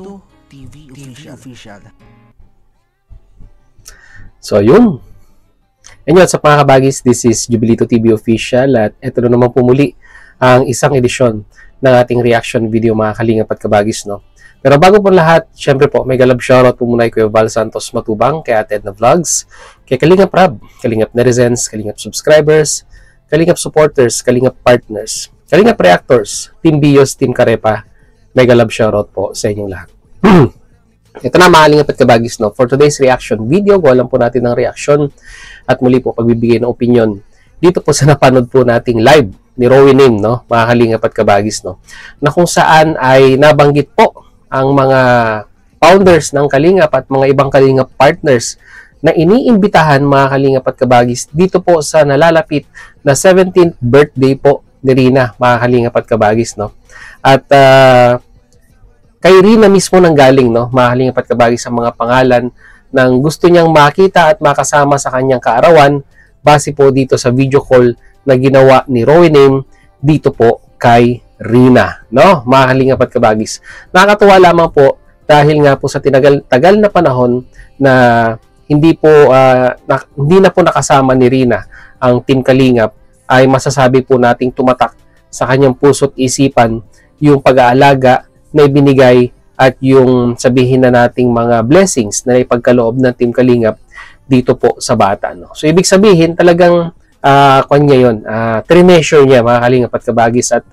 Jubilito TV Official. So, yun. And yun, sa mga kabagis, this is Jubilito TV Official at ito na naman pumuli ang isang edisyon ng ating reaction video mga kalingap at kabagis, no? Pero bago po lahat, syempre po, may galab shoutout po muna kay Val Santos Matubang, kay Ate Edna Vlogs, kay Kalingap Rab, Kalingap Netizens, Kalingap Subscribers, Kalingap Supporters, Kalingap Partners, Kalingap Reactors, Team Bios, Team Karepa, may galab shoutout po sa inyong lahat. Ito na mga kalingap at kabagis, no? For today's reaction video, gawa lang po natin ng reaction at muli po pagbibigay ng opinion dito po sa napanood po nating live ni Rowie Name, no? Mga kalingap at kabagis, no? Na kung saan ay nabanggit po ang mga founders ng Kalingap at mga ibang Kalingap partners na iniimbitahan mga kalingap at kabagis dito po sa nalalapit na 17th birthday po ni Rina, mga kalingap at kabagis, no? At kay Rina mismo nang galing, no, mga kalingap at kabagis, sa mga pangalan ng gusto niyang makita at makasama sa kanyang kaarawan base po dito sa video call na ginawa ni Rowie Name dito po kay Rina, no, mga kalingap at kabagis. Nakakatuwa lamang po dahil nga po sa tagal na panahon na hindi na po nakasama ni Rina ang Team Kalingap, ay masasabi po nating tumatak sa kanyang puso't isipan yung pag-aalaga na ibinigay at yung sabihin na nating mga blessings na ipagkaloob ng Team Kalingap dito po sa bata, no. So ibig sabihin talagang kanya yun, treasure niya mga kalingap at kabagis, at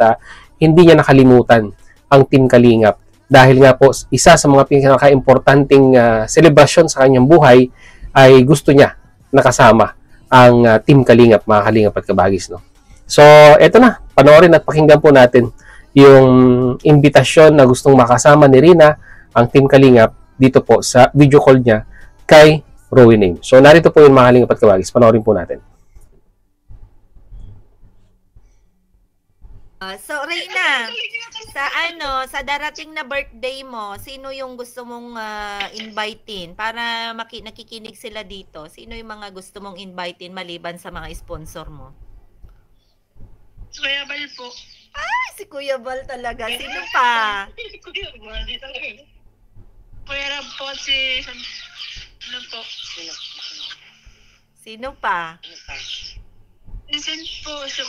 hindi niya nakalimutan ang Team Kalingap dahil nga po isa sa mga pinaka-importanting selebrasyon sa kanyang buhay ay gusto niya nakasama ang Team Kalingap, mga kalingap at kabagis, no. So eto na, panoorin at pakinggan po natin yung imbitasyon na gustong makasama ni Rina ang Team Kalingap dito po sa video call niya kay Rowie Name. So narito po yung mga kalingap at kabagis, panoorin po natin. So Rina, sa darating na birthday mo, sino yung gusto mong invitein para nakikinig sila dito? Sino yung mga gusto mong invitein maliban sa mga sponsor mo? Si Kuya Bal po. Ay, si Kuya Bal talaga. Sino pa? Kuya Bal, di talaga. Kuya Rab po, si... Ano po? Sino pa? Minsan po, si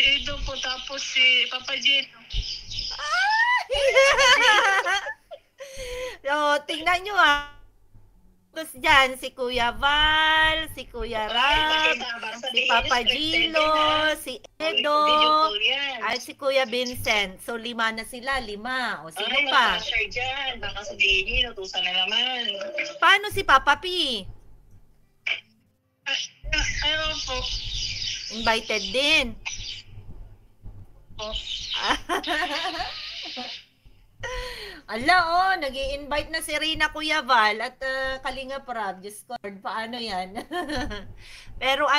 Edo po, tapos si Papa Gino. So, tingnan nyo Tapos dyan, si Kuya Val, si Kuya Rab, si Papa Gino, si Edo, at si Kuya Vincent. So, 5 na sila, 5. O, sino pa? Ay, dyan. Baka sabihin, utusan na naman. Paano si Papa P? Ayaw po. Invited din. Ala, nag-i-invite na si Rina, Kuya Val, at Kalingap Rab. Diyos ko, paano yan? Pero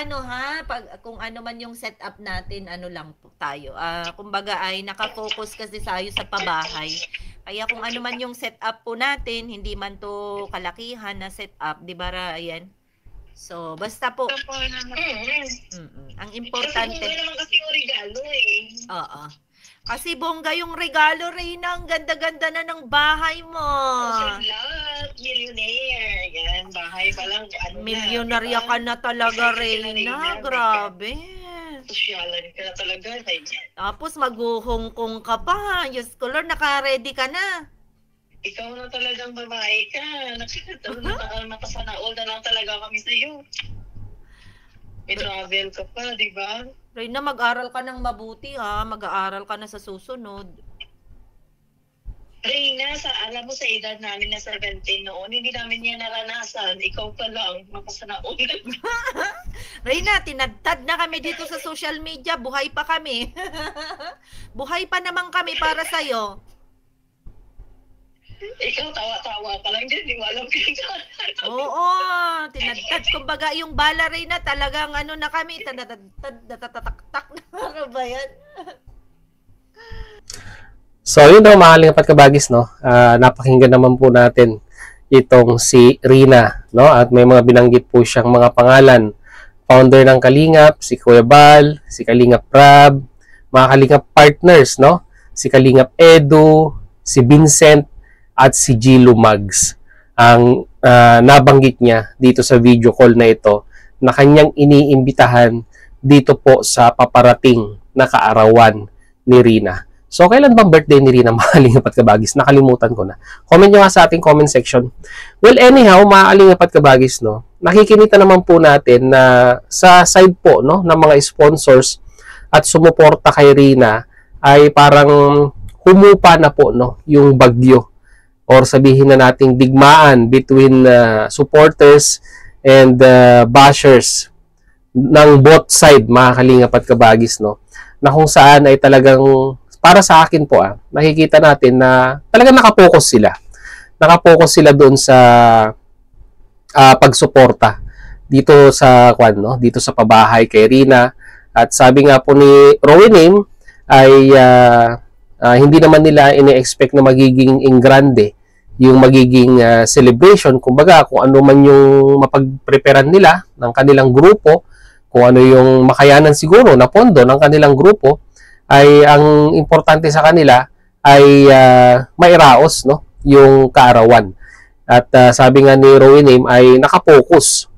kung ano man yung setup natin, lang po tayo. Kumbaga ay nakafocus kasi tayo sa pabahay. Kaya kung ano man yung setup po natin, hindi man to kalakihan na setup, di ba, ayan? So, basta po. Ang importante. Kasi naman kasi yung regalo Oo. Kasi bongga yung regalo, Rina. Ang ganda-ganda na ng bahay mo. Millionaire. Yan, bahay pa lang. Milyonarya ka na talaga, Rina. Grabe. Sosyalan ka na talaga. Tapos mag-Hong Kong ka pa. Diyos ko, Lord, naka-ready ka na. Ikaw na talagang babae ka. Nakasana-all na lang talaga kami sa'yo. I-travel ka pa, di ba? Rina, mag-aral ka ng mabuti, Mag-aaral ka na sa susunod. Rina, alam mo sa edad namin na 17 noon, hindi namin yan naranasan. Ikaw pa lang, makasana-all. Rina, tinadtad na kami dito sa social media. Buhay pa kami. Buhay pa naman kami para sa'yo. Ikaw, tawa-tawa ka lang dyan. Di mo alam pinagkakaroon. Oo, tinadtad. Kumbaga, yung bala, Rina, talagang na kami. Natatatak na. Ano ba yan? So, yun daw mga kalingap at kabagis, no? Napakinggan naman po natin itong si Rina, no? At may mga binanggit po siyang mga pangalan. Founder ng Kalingap, si Kuya Bal, si Kalingap Rab, mga Kalingap partners, no? Si Kalingap Edu, si Vincent, at si Gilo Mags ang nabanggit niya dito sa video call na ito na kanyang iniimbitahan dito po sa paparating na kaarawan ni Rina. So, kailan bang birthday ni Rina, mga Kalingap at Kabagis? Nakalimutan ko na. Comment nyo nga sa ating comment section. Well, anyhow, mga Kalingap at Kabagis, no, nakikinita naman po natin na sa side po, no, ng mga sponsors at sumuporta kay Rina ay parang humupa na po, no, yung bagyo or sabihin na nating digmaan between supporters and bashers ng both side, mga Kalingap at Kabagis, no, na kung saan ay talagang para sa akin po, nakikita natin na talagang nakapokus sila. Nakapokus sila doon sa pagsuporta dito sa dito sa pabahay kay Rina. At sabi nga po ni Rowiname ay hindi naman nila ini-expect na magiging ingrande yung magiging celebration. Kumbaga, kung ano man yung mapagpreparan nila ng kanilang grupo, kung ano yung makayanan siguro na pondo ng kanilang grupo, ay ang importante sa kanila ay mairaos, no, yung kaarawan. At sabi nga ni Rowiname ay nakapokus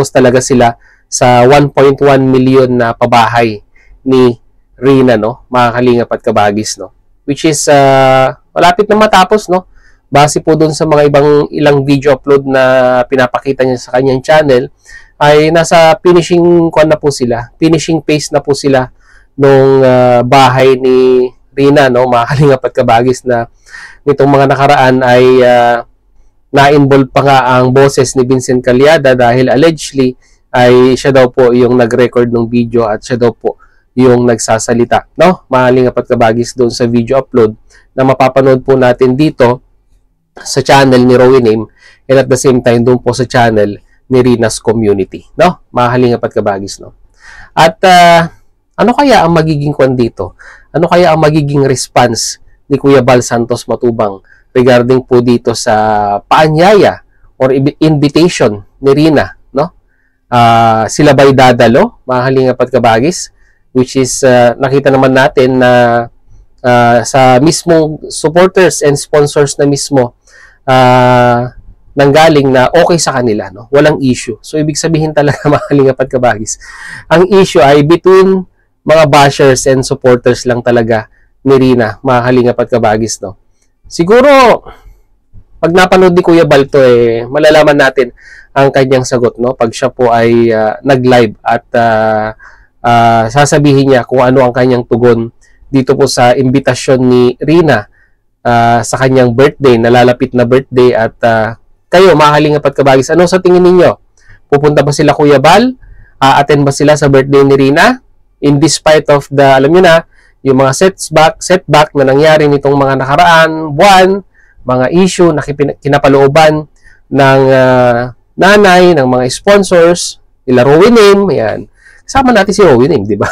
talaga sila sa 1.1 million na pabahay ni Rina, no, mga Kalingap at Kabagis, no, which is malapit na matapos, no, base po dun sa mga ilang video upload na pinapakita niya sa kanyang channel, ay nasa finishing phase na po sila nung bahay ni Rina, no, mga Kalingap at Kabagis, na nitong mga nakaraan ay na-involve pa nga ang boses ni Vincent Calyada dahil allegedly ay siya daw po yung nag-record ng video at siya daw po yung nagsasalita, no, mga Kalingap at Kabagis, doon sa video upload na mapapanood po natin dito sa channel ni Rowiname and at the same time doon po sa channel ni Rina's Community, no, mga Kalingap at Kabagis, no. At ano kaya ang magiging dito? Ano kaya ang magiging response ni Kuya Val Santos Matubang regarding po dito sa paanyaya or invitation ni Rina, no? Sila ba'y dadalo, mga Kalingap at Kabagis? Which is, nakita naman natin na sa mismong supporters and sponsors na mismo nanggaling na okay sa kanila, no? Walang issue. So, ibig sabihin talaga, mga Kalingap at Kabagis, ang issue ay between mga bashers and supporters lang talaga ni Rina, mga Kalingap at Kabagis, no? Siguro, pag napanood ni Kuya Val to, malalaman natin ang kanyang sagot, no? Pag siya po ay nag-live at sasabihin niya kung ano ang kanyang tugon dito po sa imbitasyon ni Rina sa kanyang birthday, nalalapit na birthday. At kayo, mga Kalingap at Kabagis, ano sa tingin ninyo? Pupunta ba sila, Kuya Val? Attend ba sila sa birthday ni Rina? In despite of the, alam nyo na, yung mga setback na nangyari nitong mga nakaraan buwan, mga issue na kinapalooban ng nanay, ng mga sponsors, nila Rowiname, yan. Kasama natin si Rowiname, di ba?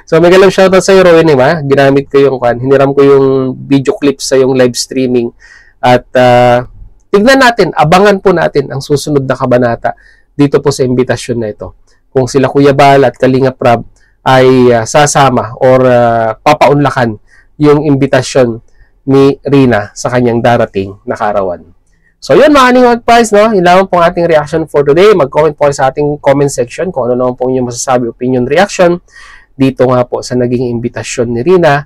So, mega love shoutout sa iyo, Rowiname, ha? Ginamit ko yung, hiniram ko yung video clips sa yung live streaming. At tignan natin, abangan po natin ang susunod na kabanata dito po sa imbitasyon na ito. Kung sila Kuya Val at Kalingap Rab ay sasama or papaunlakan yung imbitasyon ni Rina sa kanyang darating na kaarawan. So yun, mga Kalingap guys, no? Yun lang po ang ating reaction for today. Mag-comment po sa ating comment section kung ano naman po yung masasabi, opinion, reaction dito nga po sa naging imbitasyon ni Rina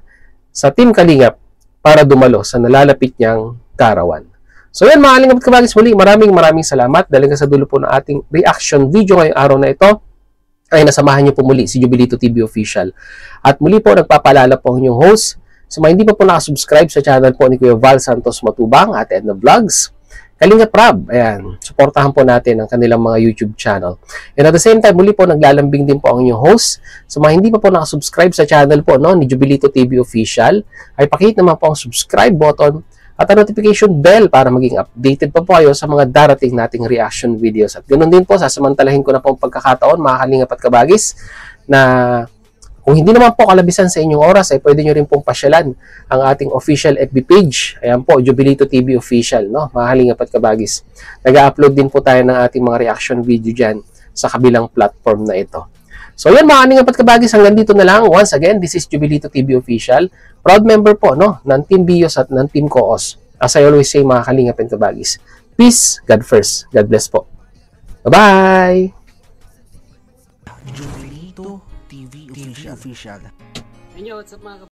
sa Team Kalingap para dumalo sa nalalapit niyang kaarawan. So yun, mga Kalingap Kabagis, muli maraming salamat dahil sa dulo po ng ating reaction video ngayong araw na ito ay nasamahan niyo po muli si Jubilito TV Official. At muli po nagpapaalala po ang inyong host sa mga hindi pa po nakasubscribe sa channel po ni Kuya Val Santos Matubang at Edna Vlogs, Kalingap Rab, ayan, suportahan po natin ang kanilang mga YouTube channel. And at the same time, muli po naglalambing din po ang inyong host sa mga hindi pa po nakasubscribe sa channel po, no, ni Jubilito TV Official, ay pakihit naman po ang subscribe button at ang notification bell para maging updated pa po kayo sa mga darating nating reaction videos. At ganoon din po, sasamantalahin ko na po ang pagkakataon, mga Kalingap at Kabagis, na kung hindi naman po kalabisan sa inyong oras, ay pwede nyo rin pong pasyalan ang ating official FB page. Ayan po, Jubilito TV Official, no, mga Kalingap at Kabagis. Nag-upload din po tayo ng ating mga reaction video dyan sa kabilang platform na ito. So yan mga kalingap at kabagis, hanggang dito na lang. Once again, this is Jubilito TV Official. Proud member po no, ng Team Bios at ng Team Koos. As I always say mga kalingap at kabagis, peace, God first. God bless po. Bye-bye! Jubilito TV Official. Inyo, what's up mga